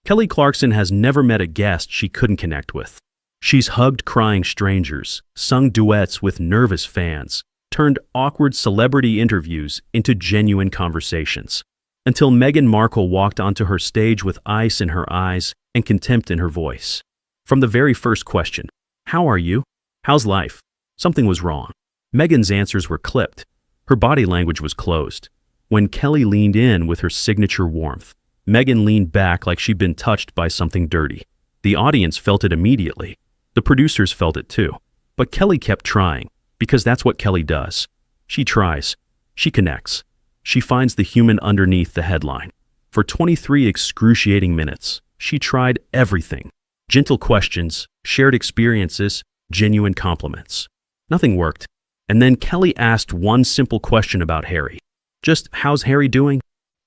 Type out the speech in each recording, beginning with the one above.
Kelly Clarkson has never met a guest she couldn't connect with. She's hugged crying strangers, sung duets with nervous fans, turned awkward celebrity interviews into genuine conversations. Until Meghan Markle walked onto her stage with ice in her eyes and contempt in her voice. From the very first question, "How are you? How's life?" something was wrong. Meghan's answers were clipped. Her body language was closed. When Kelly leaned in with her signature warmth, Meghan leaned back like she'd been touched by something dirty. The audience felt it immediately. The producers felt it too. But Kelly kept trying, because that's what Kelly does. She tries. She connects. She finds the human underneath the headline. For 23 excruciating minutes, she tried everything. Gentle questions, shared experiences, genuine compliments. Nothing worked. And then Kelly asked one simple question about Harry. Just, "How's Harry doing?"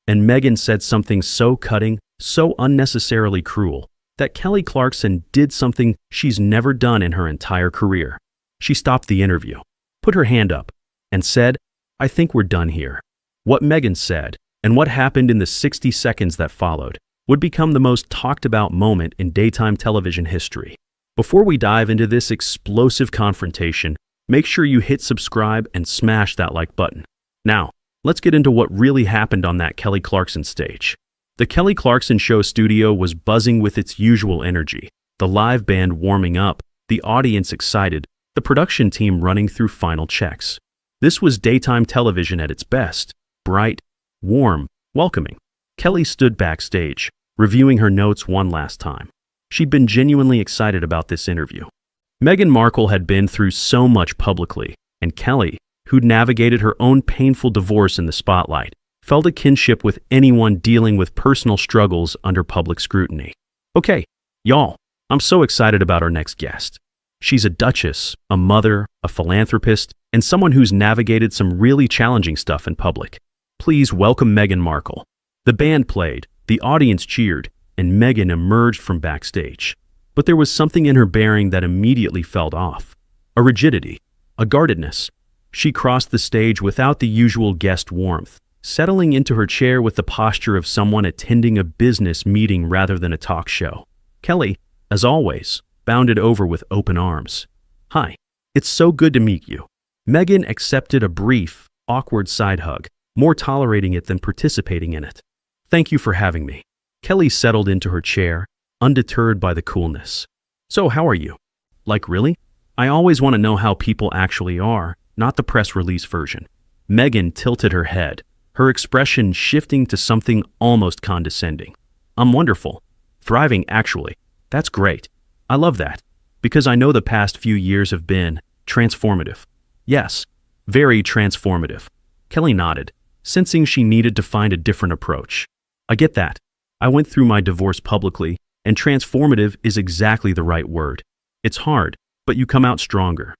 And Meghan said something so cutting, so unnecessarily cruel, that Kelly Clarkson did something she's never done in her entire career. She stopped the interview, put her hand up, and said, "I think we're done here." What Meghan said, and what happened in the 60 seconds that followed, would become the most talked about moment in daytime television history. Before we dive into this explosive confrontation, make sure you hit subscribe and smash that like button. Now, let's get into what really happened on that Kelly Clarkson stage. The Kelly Clarkson Show studio was buzzing with its usual energy, the live band warming up, the audience excited, the production team running through final checks. This was daytime television at its best, bright, warm, welcoming. Kelly stood backstage, reviewing her notes one last time. She'd been genuinely excited about this interview. Meghan Markle had been through so much publicly, and Kelly, who'd navigated her own painful divorce in the spotlight, felt a kinship with anyone dealing with personal struggles under public scrutiny. Okay, y'all, I'm so excited about our next guest. She's a duchess, a mother, a philanthropist, and someone who's navigated some really challenging stuff in public. Please welcome Meghan Markle. The band played, the audience cheered, and Meghan emerged from backstage. But there was something in her bearing that immediately felt off. A rigidity, a guardedness. She crossed the stage without the usual guest warmth, settling into her chair with the posture of someone attending a business meeting rather than a talk show. Kelly, as always, bounded over with open arms. "Hi, it's so good to meet you." Meghan accepted a brief, awkward side hug, more tolerating it than participating in it. "Thank you for having me." Kelly settled into her chair, undeterred by the coolness. "So how are you?" "Like really? I always want to know how people actually are, not the press release version." Meghan tilted her head, her expression shifting to something almost condescending. "I'm wonderful. Thriving, actually. That's great. I love that, because I know the past few years have been transformative." "Yes, very transformative." Kelly nodded, sensing she needed to find a different approach. "I get that. I went through my divorce publicly, and transformative is exactly the right word. It's hard, but you come out stronger."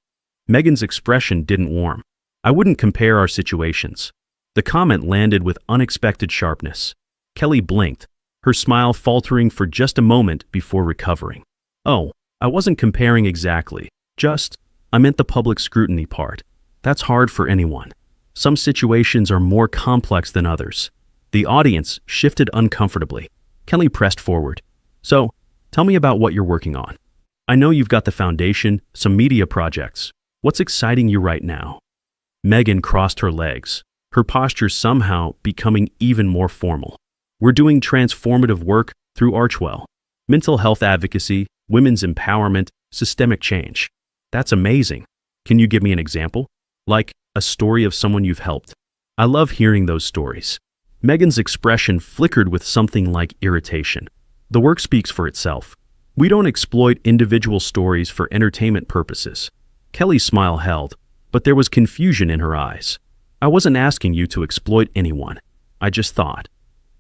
Meghan's expression didn't warm. "I wouldn't compare our situations." The comment landed with unexpected sharpness. Kelly blinked, her smile faltering for just a moment before recovering. "Oh, I wasn't comparing exactly. I meant the public scrutiny part. That's hard for anyone. Some situations are more complex than others." The audience shifted uncomfortably. Kelly pressed forward. "So, tell me about what you're working on. I know you've got the foundation, some media projects. What's exciting you right now?" Meghan crossed her legs, her posture somehow becoming even more formal. "We're doing transformative work through Archwell. Mental health advocacy, women's empowerment, systemic change." "That's amazing. Can you give me an example? Like a story of someone you've helped?" "I love hearing those stories." Meghan's expression flickered with something like irritation. "The work speaks for itself. We don't exploit individual stories for entertainment purposes." Kelly's smile held, but there was confusion in her eyes. "I wasn't asking you to exploit anyone. I just thought.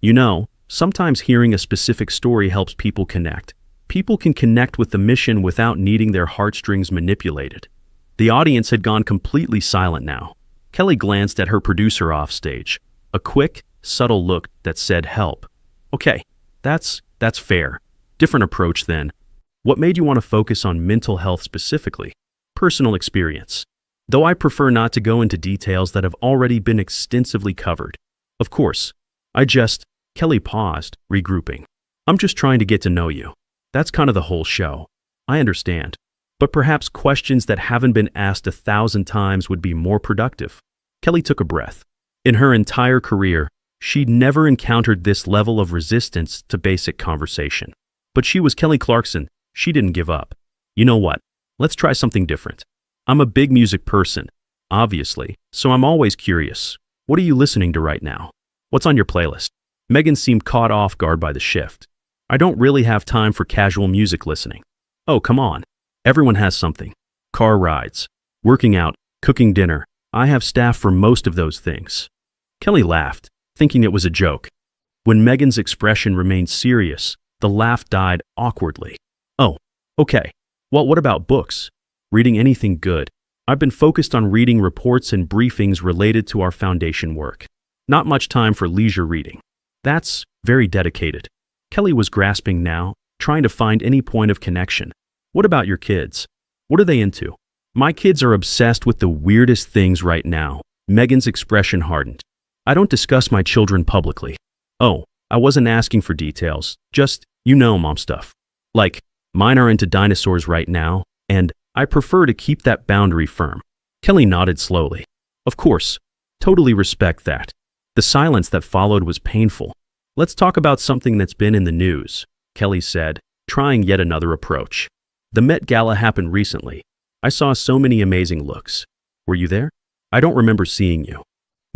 You know, sometimes hearing a specific story helps people connect. People can connect with the mission without needing their heartstrings manipulated." The audience had gone completely silent now. Kelly glanced at her producer offstage, a quick, subtle look that said help. "Okay, that's fair. Different approach then. What made you want to focus on mental health specifically?" "Personal experience. Though I prefer not to go into details that have already been extensively covered. Of course, Kelly paused, regrouping. I'm just trying to get to know you. That's kind of the whole show. I understand. But perhaps questions that haven't been asked 1,000 times would be more productive. Kelly took a breath. In her entire career, she'd never encountered this level of resistance to basic conversation. But she was Kelly Clarkson. She didn't give up. You know what? Let's try something different. I'm a big music person, obviously, so I'm always curious. What are you listening to right now? What's on your playlist? Meghan seemed caught off guard by the shift. I don't really have time for casual music listening. Oh, come on. Everyone has something. Car rides, working out, cooking dinner. I have staff for most of those things. Kelly laughed, thinking it was a joke. When Meghan's expression remained serious, the laugh died awkwardly. Oh, okay. Well, what about books? Reading anything good? I've been focused on reading reports and briefings related to our foundation work. Not much time for leisure reading. That's very dedicated. Kelly was grasping now, trying to find any point of connection. What about your kids? What are they into? My kids are obsessed with the weirdest things right now. Meghan's expression hardened. I don't discuss my children publicly. Oh, I wasn't asking for details. Just, mom stuff. Like, mine are into dinosaurs right now, and I prefer to keep that boundary firm. Kelly nodded slowly. Of course. Totally respect that. The silence that followed was painful. Let's talk about something that's been in the news, Kelly said, trying yet another approach. The Met Gala happened recently. I saw so many amazing looks. Were you there? I don't remember seeing you.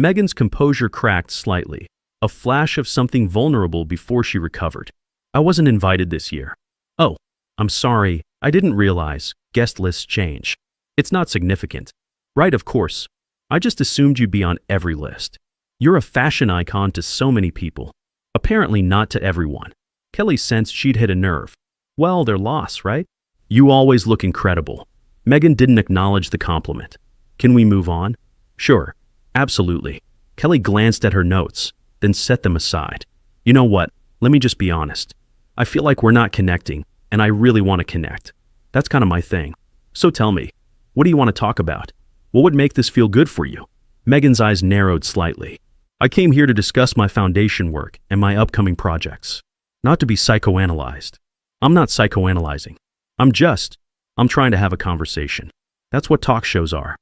Meghan's composure cracked slightly, a flash of something vulnerable before she recovered. I wasn't invited this year. Oh, I'm sorry, I didn't realize. Guest lists change. It's not significant. Right, of course. I just assumed you'd be on every list. You're a fashion icon to so many people. Apparently not to everyone. Kelly sensed she'd hit a nerve. Well, their loss, right? You always look incredible. Meghan didn't acknowledge the compliment. Can we move on? Sure. Absolutely. Kelly glanced at her notes, then set them aside. You know what? Let me just be honest. I feel like we're not connecting, and I really want to connect. That's kind of my thing. So tell me, what do you want to talk about? What would make this feel good for you? Meghan's eyes narrowed slightly. I came here to discuss my foundation work and my upcoming projects. Not to be psychoanalyzed. I'm not psychoanalyzing. I'm trying to have a conversation. That's what talk shows are.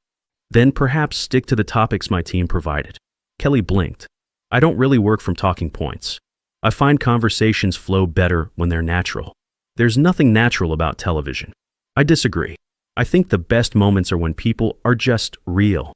Then perhaps stick to the topics my team provided. Kelly blinked. I don't really work from talking points. I find conversations flow better when they're natural. There's nothing natural about television. I disagree. I think the best moments are when people are just real.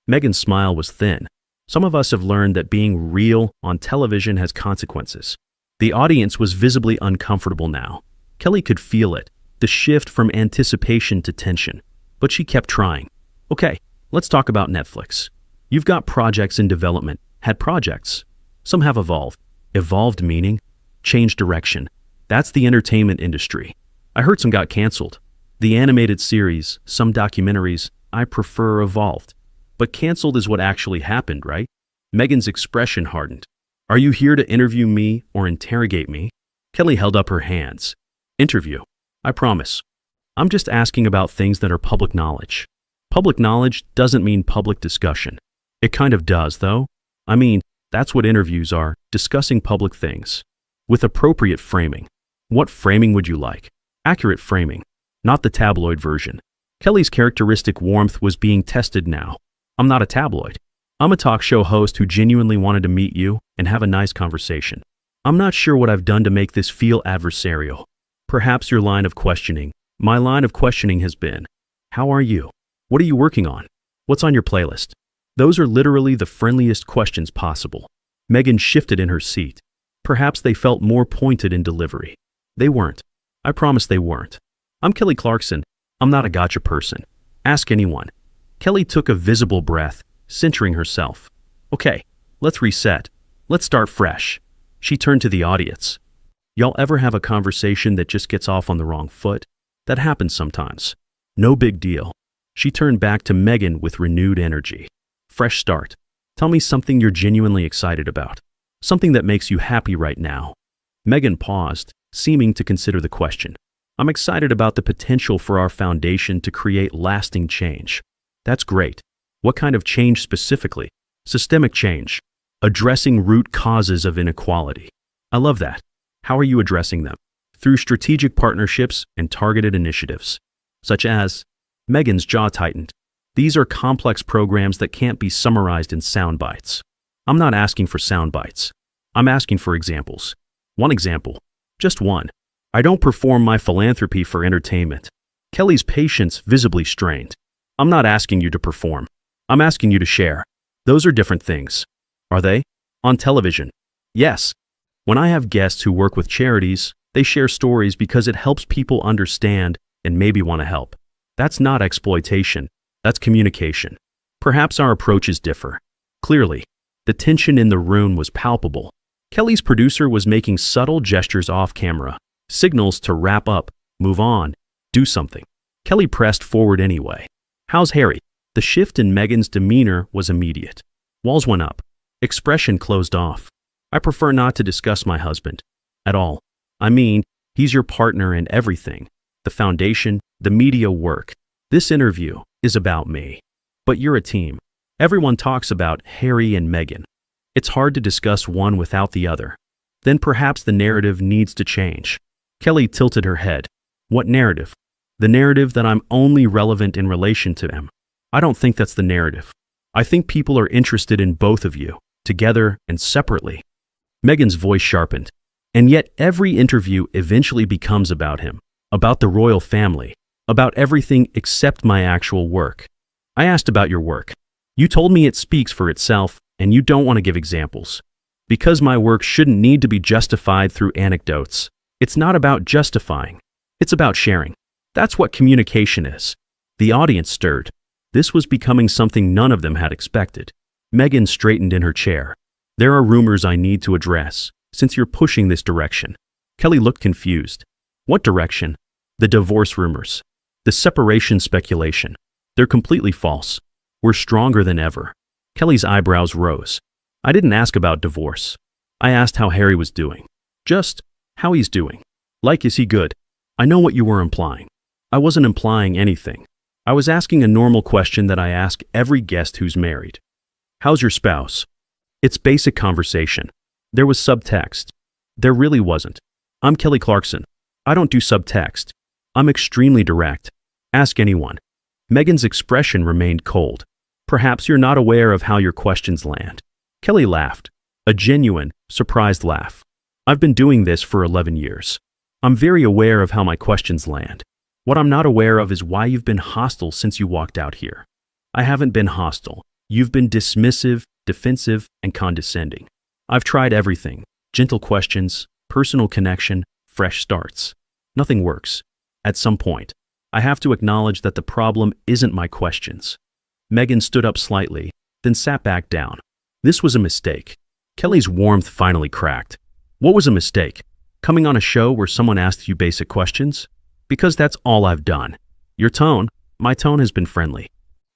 Meghan's smile was thin. Some of us have learned that being real on television has consequences. The audience was visibly uncomfortable now. Kelly could feel it, the shift from anticipation to tension. But she kept trying. Okay, let's talk about Netflix. You've got projects in development, had projects. Some have evolved. Evolved meaning? Changed direction. That's the entertainment industry. I heard some got canceled. The animated series, some documentaries, I prefer evolved. But canceled is what actually happened, right? Meghan's expression hardened. Are you here to interview me or interrogate me? Kelly held up her hands. Interview. I promise. I'm just asking about things that are public knowledge. Public knowledge doesn't mean public discussion. It kind of does, though. I mean, that's what interviews are, discussing public things. With appropriate framing. What framing would you like? Accurate framing, not the tabloid version. Kelly's characteristic warmth was being tested now. I'm not a tabloid. I'm a talk show host who genuinely wanted to meet you and have a nice conversation. I'm not sure what I've done to make this feel adversarial. Perhaps your line of questioning. My line of questioning has been, how are you? What are you working on? What's on your playlist? Those are literally the friendliest questions possible. Meghan shifted in her seat. Perhaps they felt more pointed in delivery. They weren't. I promise they weren't. I'm Kelly Clarkson. I'm not a gotcha person. Ask anyone. Kelly took a visible breath, centering herself. Okay, let's reset. Let's start fresh. She turned to the audience. Y'all ever have a conversation that just gets off on the wrong foot? That happens sometimes. No big deal. She turned back to Meghan with renewed energy. Fresh start. Tell me something you're genuinely excited about. Something that makes you happy right now. Meghan paused, seeming to consider the question. I'm excited about the potential for our foundation to create lasting change. That's great. What kind of change specifically? Systemic change. Addressing root causes of inequality. I love that. How are you addressing them? Through strategic partnerships and targeted initiatives, such as Meghan's jaw tightened. These are complex programs that can't be summarized in sound bites. I'm not asking for sound bites. I'm asking for examples. One example, just one. I don't perform my philanthropy for entertainment. Kelly's patience visibly strained. I'm not asking you to perform. I'm asking you to share. Those are different things. Are they? On television? Yes. When I have guests who work with charities, they share stories because it helps people understand and maybe want to help. That's not exploitation. That's communication. Perhaps our approaches differ. Clearly, the tension in the room was palpable. Kelly's producer was making subtle gestures off camera, signals to wrap up, move on, do something. Kelly pressed forward anyway. How's Harry? The shift in Meghan's demeanor was immediate. Walls went up. Expression closed off. I prefer not to discuss my husband. At all. I mean, he's your partner in everything. The foundation, the media work. This interview is about me. But you're a team. Everyone talks about Harry and Meghan. It's hard to discuss one without the other. Then perhaps the narrative needs to change. Kelly tilted her head. What narrative? The narrative that I'm only relevant in relation to him. I don't think that's the narrative. I think people are interested in both of you, together and separately. Meghan's voice sharpened. And yet every interview eventually becomes about him, about the royal family, about everything except my actual work. I asked about your work. You told me it speaks for itself, and you don't want to give examples. Because my work shouldn't need to be justified through anecdotes. It's not about justifying. It's about sharing. That's what communication is. The audience stirred. This was becoming something none of them had expected. Meghan straightened in her chair. There are rumors I need to address, since you're pushing this direction. Kelly looked confused. What direction? The divorce rumors. The separation speculation. They're completely false. We're stronger than ever. Kelly's eyebrows rose. I didn't ask about divorce. I asked how Harry was doing. Just how he's doing. Like, is he good? I know what you were implying. I wasn't implying anything. I was asking a normal question that I ask every guest who's married. How's your spouse? It's basic conversation. There was subtext. There really wasn't. I'm Kelly Clarkson. I don't do subtext. I'm extremely direct. Ask anyone. Meghan's expression remained cold. Perhaps you're not aware of how your questions land. Kelly laughed. A genuine, surprised laugh. I've been doing this for 11 years. I'm very aware of how my questions land. What I'm not aware of is why you've been hostile since you walked out here. I haven't been hostile. You've been dismissive, defensive, and condescending. I've tried everything. Gentle questions, personal connection, fresh starts. Nothing works. At some point, I have to acknowledge that the problem isn't my questions. Meghan stood up slightly, then sat back down. This was a mistake. Kelly's warmth finally cracked. What was a mistake? Coming on a show where someone asked you basic questions? Because that's all I've done. Your tone, my tone has been friendly.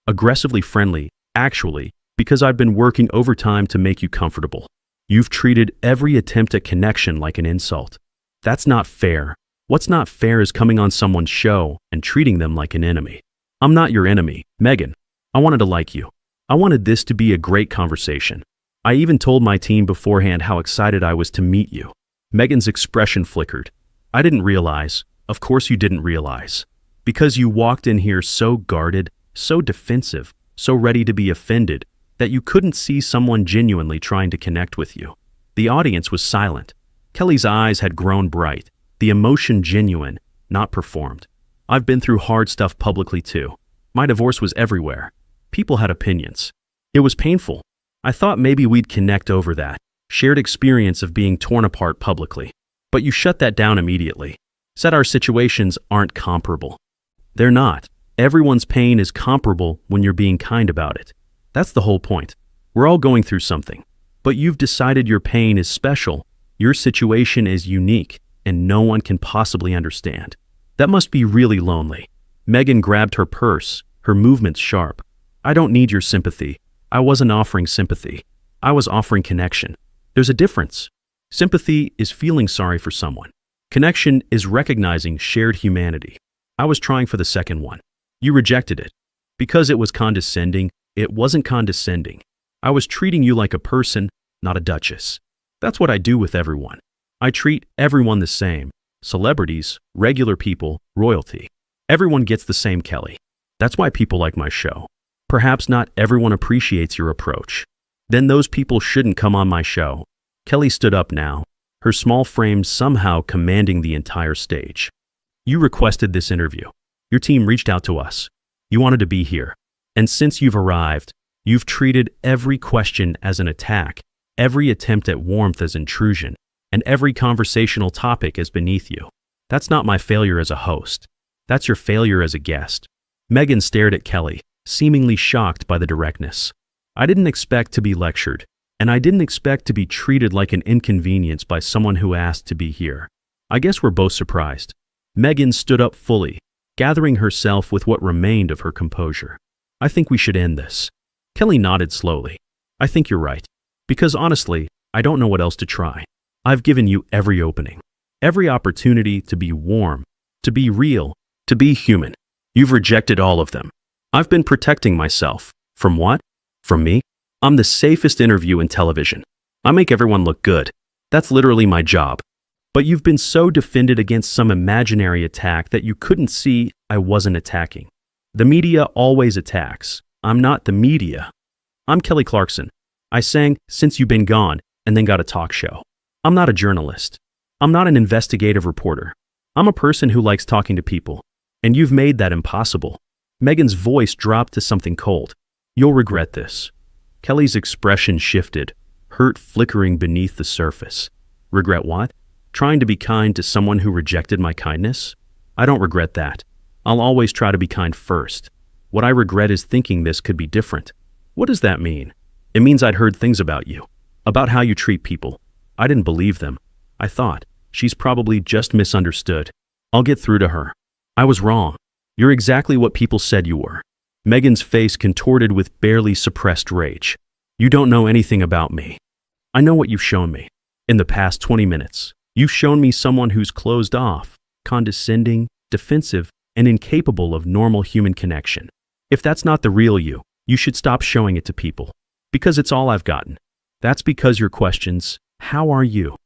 Aggressively friendly, actually, because I've been working overtime to make you comfortable. You've treated every attempt at connection like an insult. That's not fair. What's not fair is coming on someone's show and treating them like an enemy. I'm not your enemy, Meghan. I wanted to like you. I wanted this to be a great conversation. I even told my team beforehand how excited I was to meet you. Meghan's expression flickered. I didn't realize. Of course you didn't realize. Because you walked in here so guarded, so defensive, so ready to be offended, that you couldn't see someone genuinely trying to connect with you. The audience was silent. Kelly's eyes had grown bright, the emotion genuine, not performed. I've been through hard stuff publicly too. My divorce was everywhere. People had opinions. It was painful. I thought maybe we'd connect over that shared experience of being torn apart publicly. But you shut that down immediately. Said our situations aren't comparable. They're not. Everyone's pain is comparable when you're being kind about it. That's the whole point. We're all going through something. But you've decided your pain is special, your situation is unique, and no one can possibly understand. That must be really lonely. Meghan grabbed her purse, her movements sharp. I don't need your sympathy. I wasn't offering sympathy. I was offering connection. There's a difference. Sympathy is feeling sorry for someone. Connection is recognizing shared humanity. I was trying for the second one. You rejected it. Because it was condescending, it wasn't condescending. I was treating you like a person, not a duchess. That's what I do with everyone. I treat everyone the same. Celebrities, regular people, royalty. Everyone gets the same, Kelly. That's why people like my show. Perhaps not everyone appreciates your approach. Then those people shouldn't come on my show. Kelly stood up now, her small frame somehow commanding the entire stage. You requested this interview. Your team reached out to us. You wanted to be here. And since you've arrived, you've treated every question as an attack, every attempt at warmth as intrusion, and every conversational topic as beneath you. That's not my failure as a host. That's your failure as a guest. Meghan stared at Kelly, seemingly shocked by the directness. I didn't expect to be lectured, and I didn't expect to be treated like an inconvenience by someone who asked to be here. I guess we're both surprised. Meghan stood up fully, gathering herself with what remained of her composure. I think we should end this. Kelly nodded slowly. I think you're right. Because honestly, I don't know what else to try. I've given you every opening, every opportunity to be warm, to be real, to be human. You've rejected all of them. I've been protecting myself. From what? From me? I'm the safest interview in television. I make everyone look good. That's literally my job. But you've been so defended against some imaginary attack that you couldn't see I wasn't attacking. The media always attacks. I'm not the media. I'm Kelly Clarkson. I sang Since You've Been Gone and then got a talk show. I'm not a journalist. I'm not an investigative reporter. I'm a person who likes talking to people. And you've made that impossible. Meghan's voice dropped to something cold. You'll regret this. Kelly's expression shifted, hurt flickering beneath the surface. Regret what? Trying to be kind to someone who rejected my kindness? I don't regret that. I'll always try to be kind first. What I regret is thinking this could be different. What does that mean? It means I'd heard things about you, about how you treat people. I didn't believe them. I thought, she's probably just misunderstood. I'll get through to her. I was wrong. You're exactly what people said you were. Meghan's face contorted with barely suppressed rage. You don't know anything about me. I know what you've shown me. In the past 20 minutes, you've shown me someone who's closed off, condescending, defensive, and incapable of normal human connection. If that's not the real you, you should stop showing it to people. Because it's all I've gotten. That's because your questions, how are you?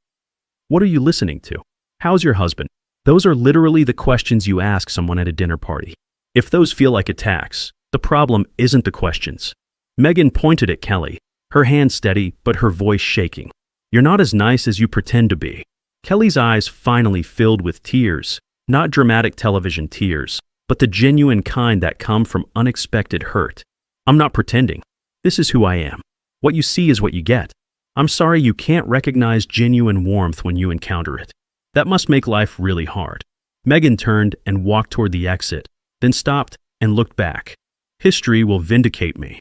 What are you listening to? How's your husband? Those are literally the questions you ask someone at a dinner party. If those feel like attacks, the problem isn't the questions. Meghan pointed at Kelly, her hand steady but her voice shaking. You're not as nice as you pretend to be. Kelly's eyes finally filled with tears, not dramatic television tears, but the genuine kind that come from unexpected hurt. I'm not pretending. This is who I am. What you see is what you get. I'm sorry you can't recognize genuine warmth when you encounter it. That must make life really hard. Meghan turned and walked toward the exit, then stopped and looked back. History will vindicate me.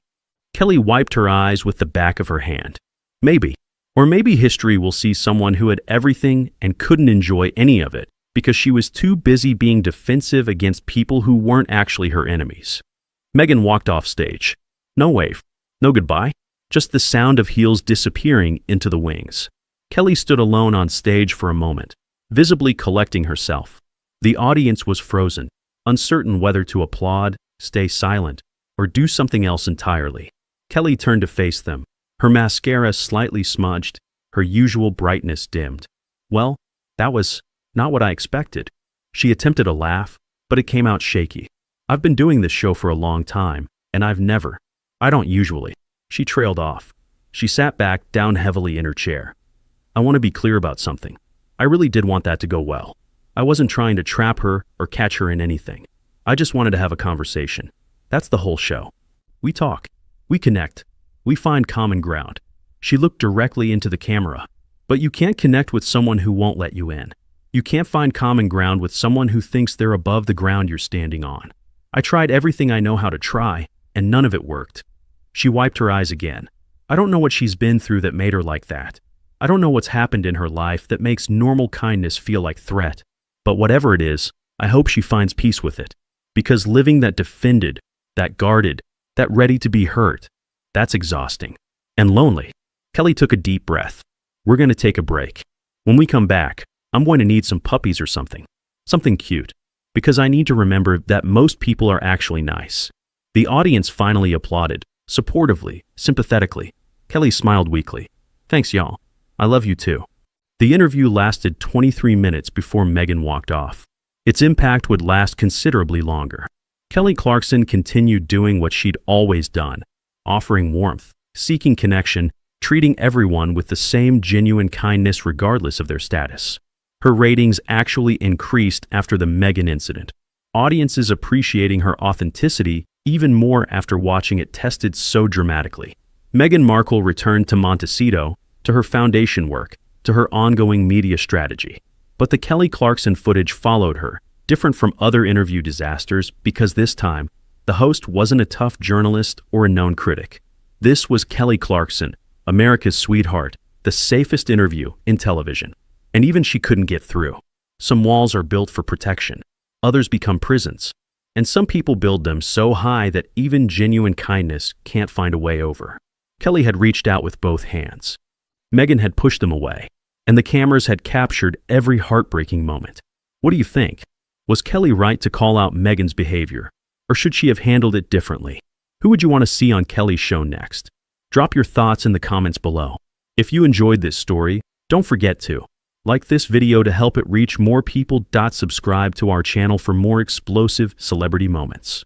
Kelly wiped her eyes with the back of her hand. Maybe. Or maybe history will see someone who had everything and couldn't enjoy any of it because she was too busy being defensive against people who weren't actually her enemies. Meghan walked off stage. No wave. No goodbye. Just the sound of heels disappearing into the wings. Kelly stood alone on stage for a moment, visibly collecting herself. The audience was frozen, uncertain whether to applaud, stay silent, or do something else entirely. Kelly turned to face them, her mascara slightly smudged, her usual brightness dimmed. Well, that was not what I expected. She attempted a laugh, but it came out shaky. I've been doing this show for a long time, and I don't usually. She trailed off. She sat back down heavily in her chair. I want to be clear about something. I really did want that to go well. I wasn't trying to trap her or catch her in anything. I just wanted to have a conversation. That's the whole show. We talk. We connect. We find common ground. She looked directly into the camera. But you can't connect with someone who won't let you in. You can't find common ground with someone who thinks they're above the ground you're standing on. I tried everything I know how to try, and none of it worked. She wiped her eyes again. I don't know what she's been through that made her like that. I don't know what's happened in her life that makes normal kindness feel like threat. But whatever it is, I hope she finds peace with it. Because living that defended, that guarded, that ready to be hurt, that's exhausting. And lonely. Kelly took a deep breath. We're going to take a break. When we come back, I'm going to need some puppies or something. Something cute. Because I need to remember that most people are actually nice. The audience finally applauded. Supportively, sympathetically. Kelly smiled weakly. Thanks, y'all. I love you too. The interview lasted 23 minutes before Meghan walked off. Its impact would last considerably longer. Kelly Clarkson continued doing what she'd always done, offering warmth, seeking connection, treating everyone with the same genuine kindness regardless of their status. Her ratings actually increased after the Meghan incident, audiences appreciating her authenticity even more after watching it tested so dramatically. Meghan Markle returned to Montecito, to her foundation work, to her ongoing media strategy. But the Kelly Clarkson footage followed her, different from other interview disasters because this time, the host wasn't a tough journalist or a known critic. This was Kelly Clarkson, America's sweetheart, the safest interview in television. And even she couldn't get through. Some walls are built for protection. Others become prisons. And some people build them so high that even genuine kindness can't find a way over. Kelly had reached out with both hands. Meghan had pushed them away. And the cameras had captured every heartbreaking moment. What do you think? Was Kelly right to call out Meghan's behavior? Or should she have handled it differently? Who would you want to see on Kelly's show next? Drop your thoughts in the comments below. If you enjoyed this story, don't forget to like this video to help it reach more people. Subscribe to our channel for more explosive celebrity moments.